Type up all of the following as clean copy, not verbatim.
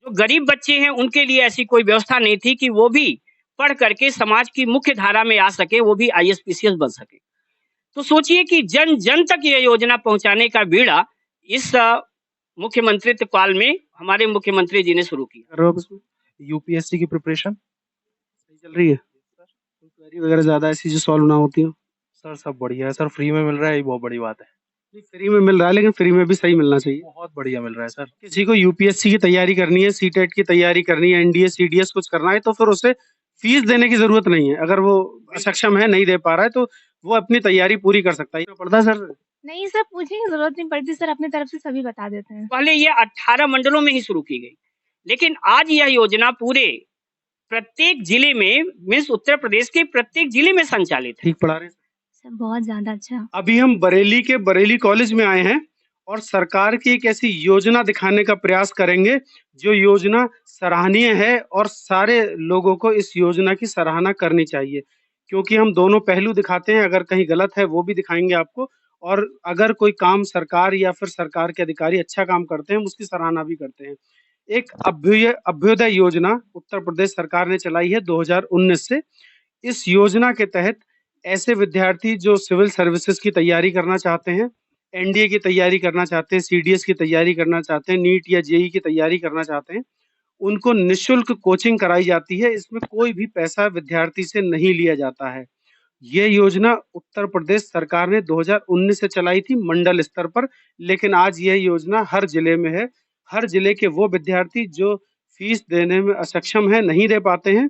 तो गरीब बच्चे हैं उनके लिए ऐसी कोई व्यवस्था नहीं थी कि वो भी पढ़ करके समाज की मुख्य धारा में आ सके, वो भी आईएएस पीसीएस बन सके। तो सोचिए कि जन जन तक ये योजना पहुंचाने का बीड़ा इस मुख्यमंत्रित्व काल में हमारे मुख्यमंत्री जी ने शुरू किया। कर रहे हो आप इसमें? यूपीएससी की प्रिपरेशन सही चल रही है? क्वेरी वगैरह ज्यादा ऐसी जो सॉल्व ना होती हो? सर सब बढ़िया है सर, फ्री में मिल रहा है, ये बहुत बड़ी बात है। नहीं, फ्री में मिल रहा है लेकिन फ्री में भी सही मिलना चाहिए। बहुत बढ़िया मिल रहा है सर। किसी को यूपीएससी की तैयारी करनी है, सीटेट की तैयारी करनी है, एनडीए सीडीएस कुछ करना है तो फिर उसे फीस देने की जरूरत नहीं है। अगर वो सक्षम है, नहीं दे पा रहा है तो वो अपनी तैयारी पूरी कर सकता है। पड़ता है सर? नहीं सर, पूछने की जरूरत नहीं पड़ती सर, अपनी तरफ से सभी बता देते हैं। पहले ये 18 मंडलों में ही शुरू की गई, लेकिन आज यह योजना पूरे प्रत्येक जिले में मीन्स उत्तर प्रदेश के प्रत्येक जिले में संचालित है। ठीक पढ़ा रहे हैं सर, बहुत ज्यादा अच्छा। अभी हम बरेली के बरेली कॉलेज में आए हैं और सरकार की एक ऐसी योजना दिखाने का प्रयास करेंगे जो योजना सराहनीय है और सारे लोगों को इस योजना की सराहना करनी चाहिए, क्योंकि हम दोनों पहलू दिखाते हैं। अगर कहीं गलत है वो भी दिखाएंगे आपको, और अगर कोई काम सरकार या फिर सरकार के अधिकारी अच्छा काम करते हैं हम उसकी सराहना भी करते हैं। एक अभ्युदय योजना उत्तर प्रदेश सरकार ने चलाई है 2019 से। इस योजना के तहत ऐसे विद्यार्थी जो सिविल सर्विसेज की तैयारी करना चाहते हैं, एनडीए की तैयारी करना चाहते हैं, सीडीएस की तैयारी करना चाहते हैं, नीट या जेई की तैयारी करना चाहते हैं, उनको निःशुल्क कोचिंग कराई जाती है। इसमें कोई भी पैसा विद्यार्थी से नहीं लिया जाता है। ये योजना उत्तर प्रदेश सरकार ने 2019 से चलाई थी मंडल स्तर पर, लेकिन आज यह योजना हर जिले में है। हर जिले के वो विद्यार्थी जो फीस देने में असक्षम है, नहीं दे पाते हैं,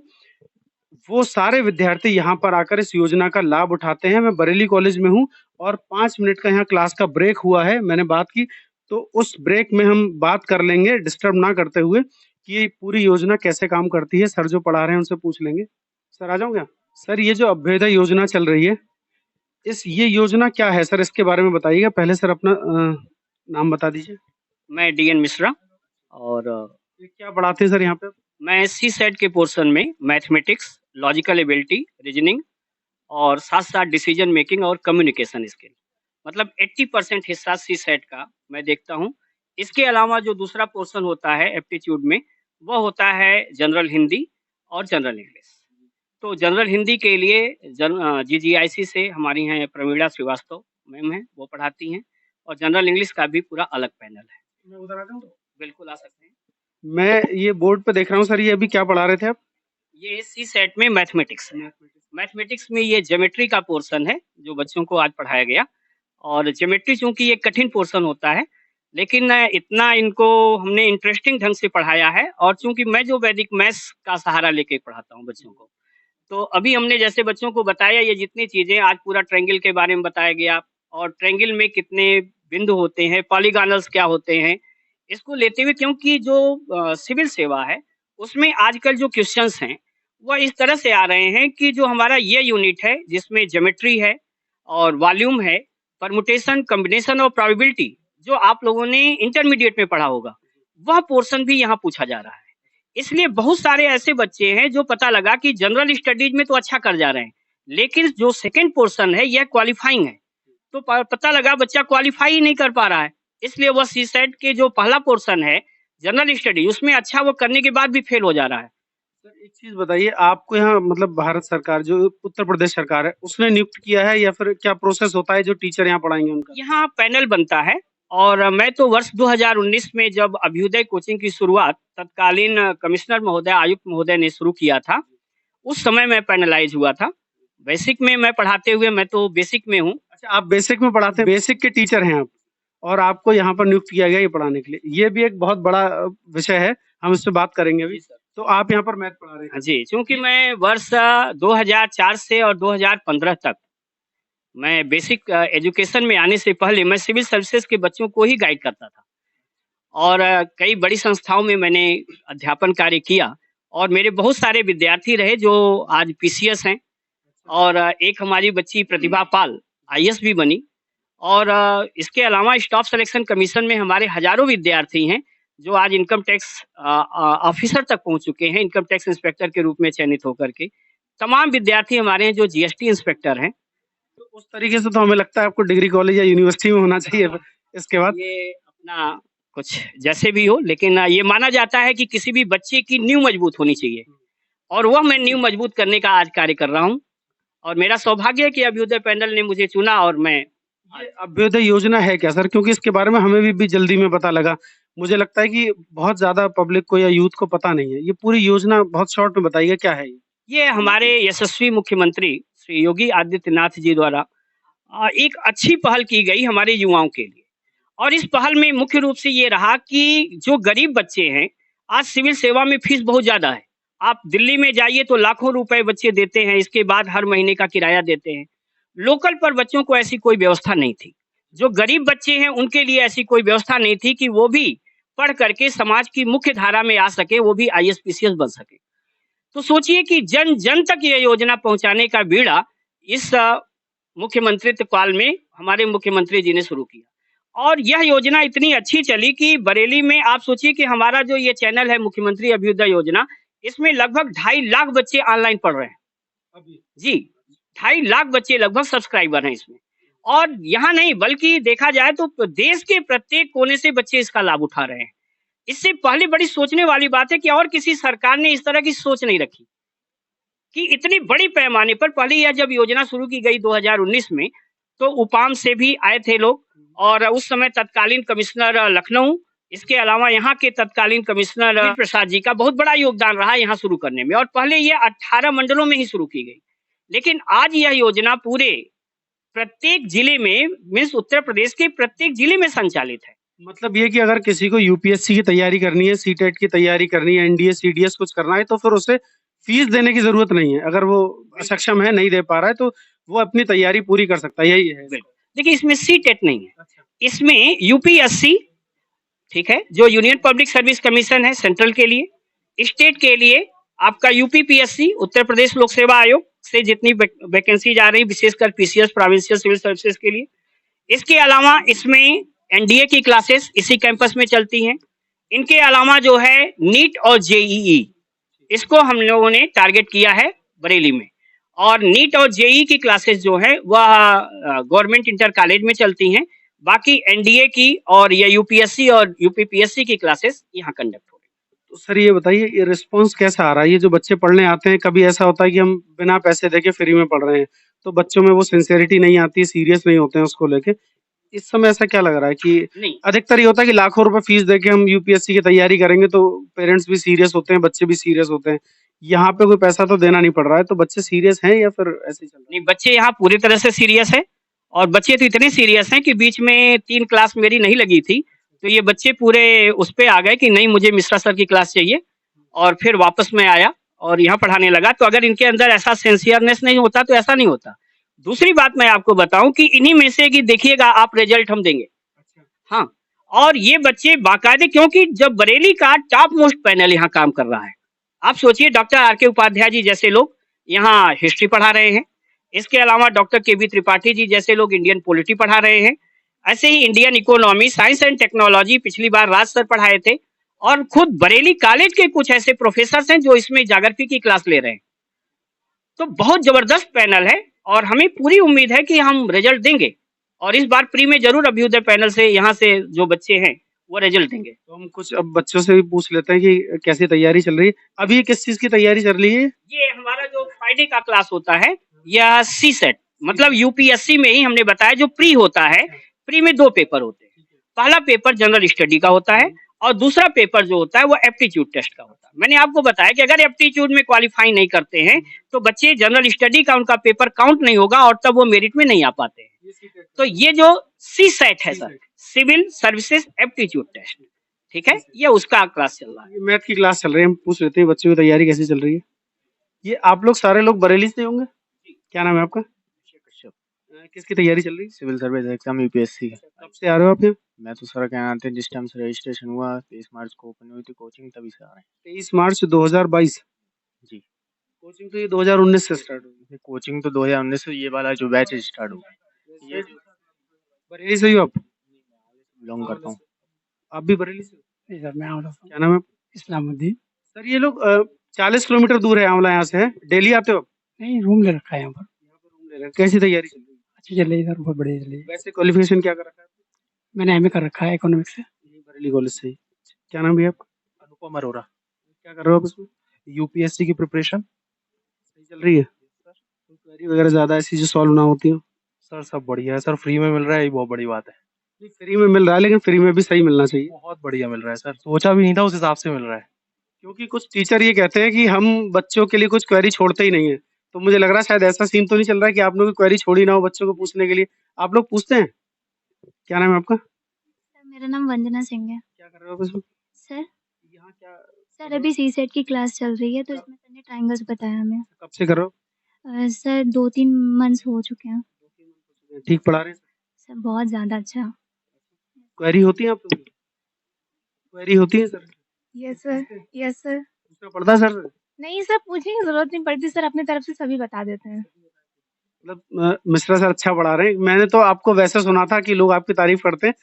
वो सारे विद्यार्थी यहाँ पर आकर इस योजना का लाभ उठाते हैं। मैं बरेली कॉलेज में हूँ और 5 मिनट का यहाँ क्लास का ब्रेक हुआ है, मैंने बात की, तो उस ब्रेक में हम बात कर लेंगे डिस्टर्ब ना करते हुए कि ये पूरी योजना कैसे काम करती है। सर जो पढ़ा रहे हैं उनसे पूछ लेंगे। सर आ जाऊँ क्या? सर ये जो अभ्युदय योजना चल रही है, ये योजना क्या है सर, इसके बारे में बताइएगा। पहले सर अपना नाम बता दीजिए। मैं डीएन मिश्रा और ये क्या पढ़ाते हैं सर यहाँ पे? मैं सी सेट के पोर्शन में मैथमेटिक्स, लॉजिकल एबिलिटी, रीजनिंग और साथ साथ डिसीजन मेकिंग और कम्युनिकेशन स्किल, मतलब 80% हिस्सा सी सेट का मैं देखता हूँ। इसके अलावा जो दूसरा पोर्शन होता है एप्टीट्यूड में, वो होता है जनरल हिंदी और जनरल इंग्लिश। तो जनरल हिंदी के लिए जीजीआईसी से हमारी हैं प्रवीणा श्रीवास्तव मैम हैं, वो पढ़ाती हैं, और जनरल इंग्लिश का भी पूरा अलग पैनल है। मैं उधर आ जाऊँ? बिल्कुल आ सकते हैं। मैं ये बोर्ड पे देख रहा हूँ सर, ये अभी क्या पढ़ा रहे थे आप? ये सी सेट में मैथमेटिक्स है। मैथमेटिक्स में ये ज्योमेट्री का पोर्शन है जो बच्चों को आज पढ़ाया गया, और ज्योमेट्री चूंकि ये कठिन पोर्शन होता है, लेकिन इतना इनको हमने इंटरेस्टिंग ढंग से पढ़ाया है। और चूंकि मैं जो वैदिक मैथ्स का सहारा लेके पढ़ाता हूँ बच्चों को, तो अभी हमने जैसे बच्चों को बताया ये जितनी चीजें, आज पूरा ट्रायंगल के बारे में बताया गया, और ट्रायंगल में कितने बिंदु होते हैं, पॉलीगॉनल्स क्या होते हैं, इसको लेते हुए, क्योंकि जो सिविल सेवा है उसमें आजकल जो क्वेश्चंस हैं वह इस तरह से आ रहे हैं कि जो हमारा ये यूनिट है जिसमें ज्योमेट्री है और वॉल्यूम है, परमुटेशन, कॉम्बिनेशन और प्रोबेबिलिटी, जो आप लोगों ने इंटरमीडिएट में पढ़ा होगा, वह पोर्शन भी यहाँ पूछा जा रहा है। इसलिए बहुत सारे ऐसे बच्चे हैं जो पता लगा कि जनरल स्टडीज में तो अच्छा कर जा रहे हैं, लेकिन जो सेकंड पोर्शन है यह क्वालिफाइंग है, तो पता लगा बच्चा क्वालिफाई ही नहीं कर पा रहा है। इसलिए वह सी सेट के जो पहला पोर्शन है जनरल स्टडी, उसमें अच्छा वो करने के बाद भी फेल हो जा रहा है। सर एक चीज बताइए, आपको यहाँ मतलब भारत सरकार जो उत्तर प्रदेश सरकार है उसने नियुक्त किया है या फिर क्या प्रोसेस होता है जो टीचर यहाँ पढ़ाएंगे उनका? यहाँ पैनल बनता है, और मैं तो वर्ष 2019 में जब अभ्युदय कोचिंग की शुरुआत तत्कालीन कमिश्नर महोदय, आयुक्त महोदय ने शुरू किया था, उस समय मैं पैनलाइज हुआ था। बेसिक में मैं पढ़ाते हुए, मैं तो बेसिक में हूँ। अच्छा, आप बेसिक में पढ़ाते हैं, बेसिक के टीचर हैं आप, और आपको यहाँ पर नियुक्त किया गया ये पढ़ाने के लिए। ये भी एक बहुत बड़ा विषय है, हम इस पे बात करेंगे अभी। तो आप यहाँ पर मैथ पढ़ा रहे हैं? जी, क्योंकि मैं वर्ष 2004 से और 2015 तक मैं बेसिक एजुकेशन में आने से पहले मैं सिविल सर्विसेज के बच्चों को ही गाइड करता था, और कई बड़ी संस्थाओं में मैंने अध्यापन कार्य किया, और मेरे बहुत सारे विद्यार्थी रहे जो आज पीसीएस हैं, और एक हमारी बच्ची प्रतिभा पाल आईएएस भी बनी। और इसके अलावा स्टाफ सिलेक्शन कमीशन में हमारे हजारों विद्यार्थी हैं जो आज इनकम टैक्स ऑफिसर तक पहुंच चुके हैं, इनकम टैक्स इंस्पेक्टर के रूप में चयनित होकर के। तमाम विद्यार्थी हमारे हैं जो जीएसटी इंस्पेक्टर हैं। तो उस तरीके से तो हमें लगता है आपको डिग्री कॉलेज या यूनिवर्सिटी में होना चाहिए इसके बाद। ये अपना कुछ जैसे भी हो, लेकिन ये माना जाता है कि किसी भी बच्चे की नींव मजबूत होनी चाहिए और वह मैं नींव मजबूत करने का आज कार्य कर रहा हूँ और मेरा सौभाग्य है कि अभ्युदय पैनल ने मुझे चुना और मैं ये अभ्युदय योजना है क्या सर? क्योंकि इसके बारे में हमें भी जल्दी में पता लगा। मुझे लगता है कि बहुत ज़्यादा पब्लिक को या यूथ को पता नहीं है। ये पूरी योजना बहुत शॉर्ट में बताइए क्या है ये? ये हमारे यशस्वी मुख्यमंत्री श्री योगी आदित्यनाथ जी द्वारा एक अच्छी पहल की गई हमारे युवाओं के लिए और इस पहल में मुख्य रूप से ये रहा कि जो गरीब बच्चे हैं, आज सिविल सेवा में फीस बहुत ज़्यादा है। आप दिल्ली में जाइए तो लाखों रुपए बच्चे देते हैं, इसके बाद हर महीने का किराया देते हैं। लोकल पर बच्चों को ऐसी कोई व्यवस्था नहीं थी। जो गरीब बच्चे हैं उनके लिए ऐसी कोई व्यवस्था नहीं थी कि वो भी पढ़ करके समाज की मुख्य धारा में आ सके, वो भी आईएएस पीसीएस बन सके। तो सोचिए कि जन जन तक ये योजना पहुंचाने का बीड़ा इस मुख्यमंत्रित्व काल में हमारे मुख्यमंत्री जी ने शुरू किया और यह योजना इतनी अच्छी चली कि बरेली में आप सोचिए कि हमारा जो ये चैनल है मुख्यमंत्री अभ्युदय योजना, इसमें लगभग 2.5 लाख बच्चे ऑनलाइन पढ़ रहे हैं जी। 2.5 लाख बच्चे लगभग सब्सक्राइबर हैं इसमें और यहाँ नहीं बल्कि देखा जाए तो देश के प्रत्येक कोने से बच्चे इसका लाभ उठा रहे हैं। इससे पहले बड़ी सोचने वाली बात है कि और किसी सरकार ने इस तरह की सोच नहीं रखी कि इतनी बड़ी पैमाने पर। पहले यह जब योजना शुरू की गई 2019 में तो उपाम से भी आए थे लोग और उस समय तत्कालीन कमिश्नर लखनऊ, इसके अलावा यहाँ के तत्कालीन कमिश्नर प्रसाद जी का बहुत बड़ा योगदान रहा यहाँ शुरू करने में और पहले ये 18 मंडलों में ही शुरू की गई। लेकिन आज यह योजना पूरे प्रत्येक जिले में मीन्स उत्तर प्रदेश के प्रत्येक जिले में संचालित है। मतलब ये कि अगर किसी को यूपीएससी की तैयारी करनी है, सीटेट की तैयारी करनी है, एनडीए, सीडीएस कुछ करना है तो फिर उसे फीस देने की ज़रूरत नहीं है। अगर वो सक्षम है, नहीं दे पा रहा है तो वो अपनी तैयारी पूरी कर सकता है, यही है? बिल्कुल। देखिए इसमें सीटेट नहीं है, अच्छा। इसमें यूपीएससी, ठीक है, जो यूनियन पब्लिक सर्विस कमीशन है सेंट्रल के लिए, स्टेट के लिए आपका यूपीपीएससी उत्तर प्रदेश लोक सेवा आयोग से जितनी वैकेंसी जा रही विशेषकर पीसीएस प्रोविंशियल सिविल सर्विसेज के लिए। इसके अलावा इसमें एनडीए की क्लासेस इसी कैंपस में चलती हैं। इनके अलावा जो है नीट और जेईई, इसको हम लोगों ने टारगेट किया है बरेली में और नीट और जेईई की क्लासेस जो है वह गवर्नमेंट इंटर कॉलेज में चलती हैं। बाकी एनडीए की और या यूपीएससी और यूपीपीएससी की क्लासेस यहाँ कंडक्ट हो रही है। तो सर ये बताइए ये रिस्पॉन्स कैसा आ रहा है? ये जो बच्चे पढ़ने आते हैं, कभी ऐसा होता है कि हम बिना पैसे देके फ्री में पढ़ रहे हैं तो बच्चों में वो सिंसियरिटी नहीं आती, सीरियस नहीं होते हैं उसको लेके। इस समय ऐसा क्या लग रहा है कि नहीं, अधिकतर ये होता है कि लाखों रुपए फीस देके हम यूपीएससी की तैयारी करेंगे तो पेरेंट्स भी सीरियस होते हैं, बच्चे भी सीरियस होते हैं। यहाँ पे कोई पैसा तो देना नहीं पड़ रहा है, तो बच्चे सीरियस हैं या फिर ऐसे ही चल रहा है? नहीं, बच्चे यहाँ पूरी तरह से सीरियस है और बच्चे तो इतने सीरियस हैं कि बीच में 3 क्लास मेरी नहीं लगी थी तो ये बच्चे पूरे उस पे आ गए कि नहीं मुझे मिश्रा सर की क्लास चाहिए और फिर वापस मैं आया और यहाँ पढ़ाने लगा। तो अगर इनके अंदर ऐसा सिंसियरनेस नहीं होता तो ऐसा नहीं होता। दूसरी बात मैं आपको बताऊं कि इन्हीं में से कि देखिएगा आप रिजल्ट हम देंगे। हाँ, और ये बच्चे बाकायदे, क्योंकि जब बरेली का टॉप मोस्ट पैनल यहाँ काम कर रहा है, आप सोचिए डॉक्टर आर के उपाध्याय जी जैसे लोग यहाँ हिस्ट्री पढ़ा रहे हैं, इसके अलावा डॉक्टर के बी त्रिपाठी जी जैसे लोग इंडियन पॉलिटी पढ़ा रहे हैं, ऐसे ही Indian economy, science and technology पिछली बार राज सर पढ़ाए थे और खुद बरेली कॉलेज के कुछ ऐसे प्रोफेसर हैं जो इसमें ज्योग्राफी की क्लास ले रहे हैं। तो बहुत जबरदस्त पैनल है और हमें पूरी उम्मीद है कि हम रिजल्ट देंगे और इस बार प्री में जरूर अभ्युदय पैनल से यहाँ से जो बच्चे हैं वो रिजल्ट देंगे। तो हम कुछ अब बच्चों से भी पूछ लेते हैं कि कैसी तैयारी चल रही है। अभी किस चीज की तैयारी चल रही है? ये हमारा जो फ्राइडे का क्लास होता है यह सी सेट, मतलब यूपीएससी में ही हमने बताया जो प्री होता है। प्री में 2 पेपर होते हैं, पहला पेपर जनरल स्टडी का होता है और दूसरा पेपर जो होता है वो एप्टीट्यूड टेस्ट का होता है। मैंने आपको बताया कि अगर एप्टीट्यूड में क्वालिफाई नहीं करते हैं तो बच्चे जनरल स्टडी का उनका पेपर काउंट नहीं होगा और तब वो मेरिट में नहीं आ पाते हैं। तो ये जो सी सेट है sir, civil services aptitude test, ठीक है, ये उसका क्लास चल रहा है। मैथ की क्लास चल रही है, हम पूछ लेते हैं बच्चों की तैयारी कैसी चल रही है। ये आप लोग सारे लोग बरेली से होंगे? क्या नाम है आपका? किसकी तैयारी चल रही है? Civil service exam UPSC. कब से आ रहे हो आप यहाँ? मैं तो सर क्या आते जिस टाइम से रजिस्ट्रेशन हुआ 23 मार्च को ओपन हुई थी कोचिंग, तभी से आ रहे हैं। 23 मार्च 2022 जी। कोचिंग तो ये 2019 से स्टार्ट हुई। कोचिंग तो 2019 से ये वाला जो बैच स्टार्ट हुआ। ये बरेली से ही हो आप? बिलोंग करता हूँ। आप भी बरेली से? नहीं सर, मैं आंवला से। क्या नाम है? इस्लामुद्दीन। सर ये लोग 40 किलोमीटर दूर है आंवला यहाँ से, है? डेली आते हो? नहीं, रूम ले रखा है यहाँ पर। यहाँ पर रूम ले रहे हैं। कैसी तैयारी चल रही है? अच्छी चल रही है सर, बहुत बढ़िया चल रही है। वैसे क्वालिफिकेशन क्या कर रखा है? मैंने एमए कर रखा है इकोनॉमिक्स से। बरेली कॉलेज से ही। क्या नाम है आपका? अनुपम अरोरा। क्या कर रहे हो आप इसमें? यूपीएससी की प्रिपरेशन। सही चल रही है? कोई क्वेरी वगैरह ज़्यादा ऐसी जो सॉल्व ना होती हो? सर सब बढ़िया है सर, फ्री में मिल रहा है, ये बहुत बड़ी बात है। नहीं, फ्री में मिल रहा है लेकिन फ्री में भी सही मिलना चाहिए। बहुत बढ़िया मिल रहा है सर, सोचा भी नहीं था उस हिसाब से मिल रहा है। क्योंकि कुछ टीचर ये कहते हैं कि हम बच्चों के लिए कुछ क्वेरी छोड़ते ही नहीं है। तो मुझे लग रहा है शायद ऐसा सीन तो नहीं चल रहा है कि आप लोग की क्वेरी छोड़ी ना हो बच्चों को पूछने के लिए। आप लोग पूछते हैं? क्या नाम है आपका? सर मेरा नाम वंदना सिंह है। क्या कर रहे हो आप इसमें? सर यहाँ क्या सर अभी सीसेट की क्लास चल रही है तो इसमें सर ने ट्रायंगल्स बताया हमें। कब से कर रहे हो? सर 2-3 मंथ्स हो चुके हैं। ठीक पढ़ा रहे हैं? सर बहुत ज़्यादा अच्छा। क्वेरी होती है आप लोग की? क्वेरी होती है sir? Yes sir, yes sir. पूछना पड़ता है सर? नहीं सर, पूछने की ज़रूरत नहीं पड़ती सर, अपनी तरफ से सभी बता देते हैं। मतलब मिश्रा सर अच्छा पढ़ा रहे हैं। मैंने तो आपको वैसे सुना था कि लोग आपकी तारीफ करते हैं।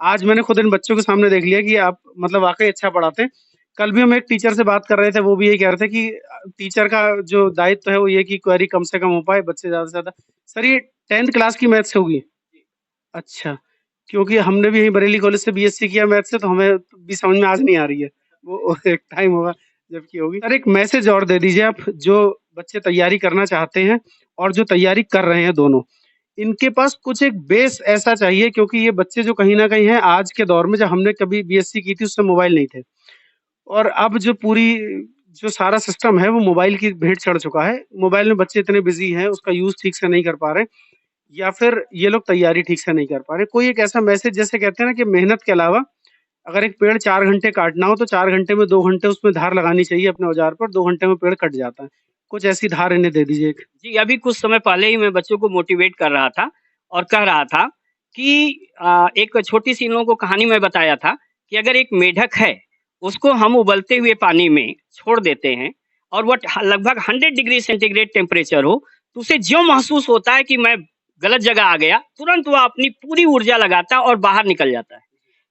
आज मैंने खुद इन बच्चों के सामने देख लिया कि आप मतलब वाकई अच्छा पढ़ाते हैं। कल भी हम एक टीचर से बात कर रहे थे, वो भी यही कह रहे थे कि टीचर का जो दायित्व है वो ये कि क्वेरी कम से कम हो पाए, बच्चे ज्यादा से ज्यादा। सर ये 10th क्लास की मैथ्स होगी? अच्छा, क्योंकि हमने भी यहीं बरेली कॉलेज से बीएससी किया मैथ्स से, तो हमें भी समझ में आज नहीं आ रही है। वो एक टाइम होगा जबकि होगी। सर एक मैसेज और दे दीजिए आप, जो बच्चे तैयारी करना चाहते हैं और जो तैयारी कर रहे हैं दोनों, इनके पास कुछ एक बेस ऐसा चाहिए, क्योंकि ये बच्चे जो कहीं ना कहीं हैं आज के दौर में, जब हमने कभी बीएससी की थी उससे मोबाइल नहीं थे, और अब जो सारा सिस्टम है वो मोबाइल की भेंट चढ़ चुका है। मोबाइल में बच्चे इतने बिजी हैं, उसका यूज ठीक से नहीं कर पा रहे, या फिर ये लोग तैयारी ठीक से नहीं कर पा रहे। कोई एक ऐसा मैसेज, जैसे कहते हैं ना कि मेहनत के अलावा अगर एक पेड़ 4 घंटे काटना हो तो 4 घंटे में 2 घंटे उसमें धार लगानी चाहिए अपने औजार पर, 2 घंटे में पेड़ कट जाता है। कुछ ऐसी धार इन्हें दे दीजिए एक। जी, अभी कुछ समय पहले ही मैं बच्चों को मोटिवेट कर रहा था और कह रहा था कि एक छोटी-सी इन लोगों को कहानी मैं बताया था कि अगर एक मेढक है, उसको हम उबलते हुए पानी में छोड़ देते हैं और वो लगभग 100 डिग्री सेंटीग्रेड टेम्परेचर हो, तो उसे ज्यों महसूस होता है कि मैं गलत जगह आ गया, तुरंत वह अपनी पूरी ऊर्जा लगाता है और बाहर निकल जाता है।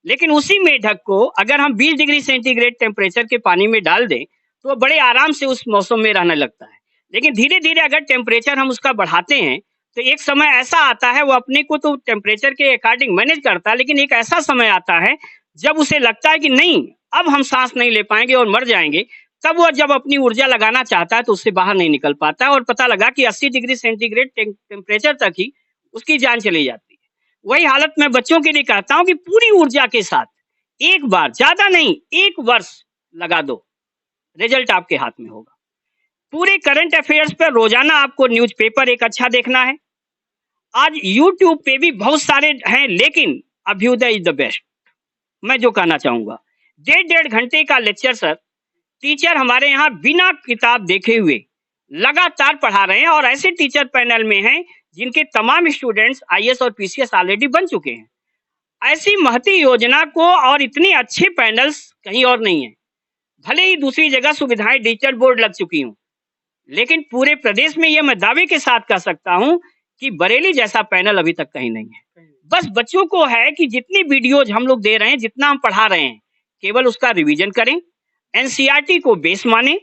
लेकिन उसी मेढक को अगर हम 20 डिग्री सेंटीग्रेड टेम्परेचर के पानी में डाल दें, तो वो बड़े आराम से उस मौसम में रहने लगता है। लेकिन धीरे-धीरे अगर टेम्परेचर हम उसका बढ़ाते हैं, तो एक समय ऐसा आता है, वो अपने को तो टेम्परेचर के अकॉर्डिंग मैनेज करता है, लेकिन एक ऐसा समय आता है जब उसे लगता है कि नहीं, अब हम सांस नहीं ले पाएंगे और मर जाएंगे। तब वो जब अपनी ऊर्जा लगाना चाहता है तो उससे बाहर नहीं निकल पाता है और पता लगा कि 80 डिग्री सेंटीग्रेड टेम्परेचर तक ही उसकी जान चली जाती है। वही हालत मैं बच्चों के लिए कहता हूँ कि पूरी ऊर्जा के साथ एक बार, ज्यादा नहीं, 1 वर्ष लगा दो, रिजल्ट आपके हाथ में होगा। पूरे करंट अफेयर्स पर रोजाना आपको न्यूज़पेपर एक अच्छा देखना है। आज यूट्यूब पे भी बहुत सारे हैं, लेकिन अभ्युदय इज द बेस्ट। मैं जो कहना चाहूंगा, 1.5 घंटे का लेक्चर सर टीचर हमारे यहाँ बिना किताब देखे हुए लगातार पढ़ा रहे हैं, और ऐसे टीचर पैनल में हैं जिनके तमाम स्टूडेंट्स आईएएस और पीसीएस ऑलरेडी बन चुके हैं। ऐसी महती योजना को और इतने अच्छे पैनल्स कहीं और नहीं है। भले ही दूसरी जगह सुविधाएं डिजिटल बोर्ड लग चुकी हूँ, लेकिन पूरे प्रदेश में यह मैं दावे के साथ कह सकता हूं कि बरेली जैसा पैनल अभी तक कहीं नहीं है। बस बच्चों को है कि जितनी वीडियोज हम लोग दे रहे हैं, जितना हम पढ़ा रहे हैं, केवल उसका रिवीजन करें, एनसीईआरटी को बेस माने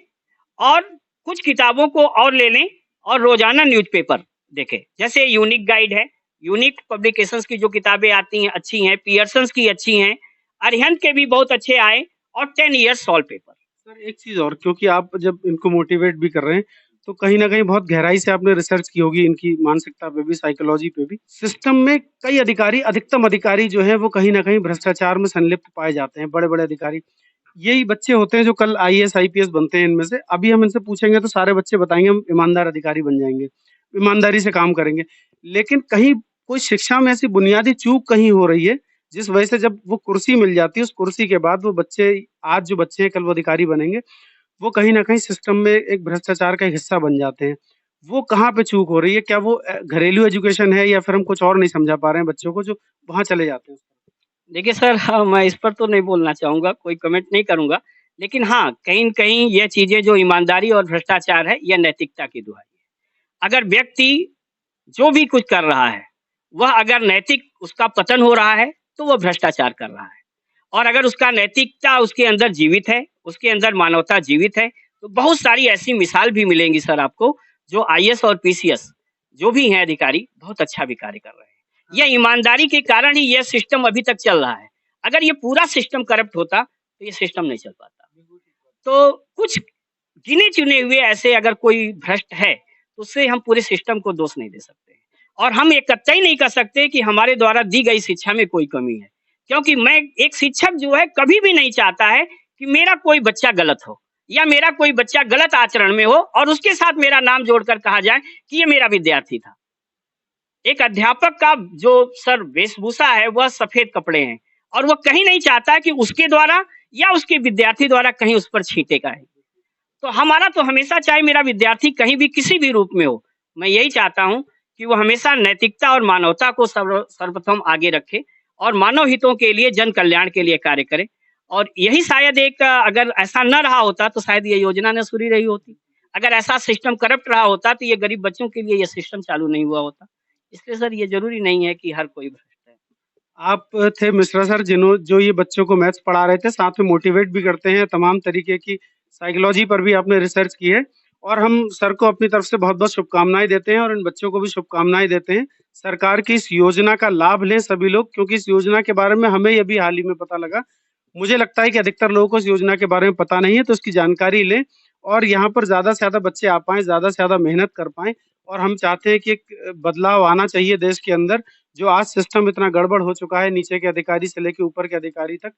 और कुछ किताबों को और ले लें और रोजाना न्यूज़पेपर देखें। जैसे यूनिक गाइड है, यूनिक पब्लिकेशंस की जो किताबें आती हैं अच्छी हैं, पियर्सन्स की अच्छी हैं, अरिहंत के भी बहुत अच्छे आए, और 10 ईयर्स सॉल्व पेपर। सर एक चीज और, क्योंकि आप जब इनको मोटिवेट भी कर रहे हैं तो कहीं ना कहीं बहुत गहराई से आपने रिसर्च की होगी इनकी मानसिकता पे भी, साइकोलॉजी पे भी। सिस्टम में कई अधिकारी, अधिकतम अधिकारी जो है वो कहीं ना कहीं भ्रष्टाचार में संलिप्त पाए जाते हैं। बड़े बड़े अधिकारी यही बच्चे होते हैं जो कल आईएएस आईपीएस बनते हैं। इनमें से अभी हम इनसे पूछेंगे तो सारे बच्चे बताएंगे हम ईमानदार अधिकारी बन जाएंगे, ईमानदारी से काम करेंगे। लेकिन कहीं कोई शिक्षा में ऐसी बुनियादी चूक कहीं हो रही है जिस वजह से जब वो कुर्सी मिल जाती है, उस कुर्सी के बाद वो बच्चे, आज जो बच्चे हैं कल वो अधिकारी बनेंगे, वो कहीं ना कहीं सिस्टम में एक भ्रष्टाचार का एक हिस्सा बन जाते हैं। वो कहाँ पे चूक हो रही है? क्या वो घरेलू एजुकेशन है, या फिर हम कुछ और नहीं समझा पा रहे हैं बच्चों को जो वहां चले जाते हैं? देखिए सर, हाँ, मैं इस पर तो नहीं बोलना चाहूंगा, कोई कमेंट नहीं करूंगा, लेकिन हाँ, कहीं न कहीं ये चीजें जो ईमानदारी और भ्रष्टाचार है, यह नैतिकता की दुहाई है। अगर व्यक्ति जो भी कुछ कर रहा है, वह अगर नैतिक उसका पतन हो रहा है, तो वह भ्रष्टाचार कर रहा है। और अगर उसका नैतिकता उसके अंदर जीवित है, उसके अंदर मानवता जीवित है, तो बहुत सारी ऐसी मिसाल भी मिलेंगी सर आपको, जो आईएएस और पीसीएस जो भी हैं अधिकारी, बहुत अच्छा भी कार्य कर रहे हैं। यह ईमानदारी के कारण ही यह सिस्टम अभी तक चल रहा है। अगर ये पूरा सिस्टम करप्ट होता तो ये सिस्टम नहीं चल पाता। तो कुछ गिने चुने हुए ऐसे अगर कोई भ्रष्ट है तो उससे हम पूरे सिस्टम को दोष नहीं दे सकते और हम ये कतई नहीं कर सकते कि हमारे द्वारा दी गई शिक्षा में कोई कमी है, क्योंकि मैं एक शिक्षक जो है कभी भी नहीं चाहता है कि मेरा कोई बच्चा गलत हो या मेरा कोई बच्चा गलत आचरण में हो और उसके साथ मेरा नाम जोड़कर कहा जाए कि ये मेरा विद्यार्थी था। एक अध्यापक का जो सर वेशभूषा है वह सफेद कपड़े हैं और वह कहीं नहीं चाहता कि उसके द्वारा या उसके विद्यार्थी द्वारा कहीं उस पर छींटे का है। तो हमारा तो हमेशा चाहे मेरा विद्यार्थी कहीं भी किसी भी रूप में हो, मैं यही चाहता हूं कि वो हमेशा नैतिकता और मानवता को सर्वप्रथम आगे रखे और मानव हितों के लिए, जन कल्याण के लिए कार्य करे। और यही शायद एक अगर ऐसा न रहा होता तो शायद ये योजना न शुरू रही होती। अगर ऐसा सिस्टम करप्ट रहा होता तो ये गरीब बच्चों के लिए ये सिस्टम चालू नहीं हुआ होता। इसलिए सर ये जरूरी नहीं है कि हर कोई भ्रष्ट है। आप थे मिश्रा सर जो ये बच्चों को मैथ्स पढ़ा रहे थे, साथ में मोटिवेट भी करते हैं, तमाम तरीके की साइकोलॉजी पर भी आपने रिसर्च की है और हम सर को अपनी तरफ से बहुत-बहुत शुभकामनाएं देते हैं और इन बच्चों को भी शुभकामनाएं देते हैं। सरकार की इस योजना का लाभ लें सभी लोग, क्योंकि इस योजना के बारे में हमें अभी हाल ही में पता लगा। मुझे लगता है कि अधिकतर लोगों को इस योजना के बारे में पता नहीं है, तो इसकी जानकारी लें और यहाँ पर ज़्यादा से ज़्यादा बच्चे आ पाएँ, ज़्यादा से ज़्यादा मेहनत कर पाएँ और हम चाहते हैं कि एक बदलाव आना चाहिए देश के अंदर। जो आज सिस्टम इतना गड़बड़ हो चुका है, नीचे के अधिकारी से लेके ऊपर के अधिकारी तक,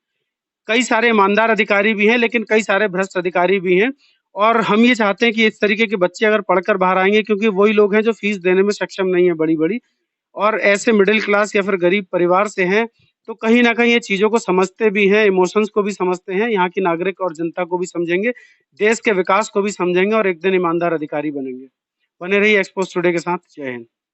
कई सारे ईमानदार अधिकारी भी हैं, लेकिन कई सारे भ्रष्ट अधिकारी भी हैं और हम ये चाहते हैं कि इस तरीके के बच्चे अगर पढ़कर बाहर आएँगे, क्योंकि वही लोग हैं जो फीस देने में सक्षम नहीं है बड़ी-बड़ी और ऐसे मिडिल क्लास या फिर गरीब परिवार से हैं, तो कहीं न कहीं ये चीज़ों को समझते भी हैं, इमोशंस को भी समझते हैं, यहाँ की नागरिक और जनता को भी समझेंगे, देश के विकास को भी समझेंगे और एक दिन ईमानदार अधिकारी बनेंगे। बने रहिए एक्सपोज़ टुडे के साथ। जय हिंद।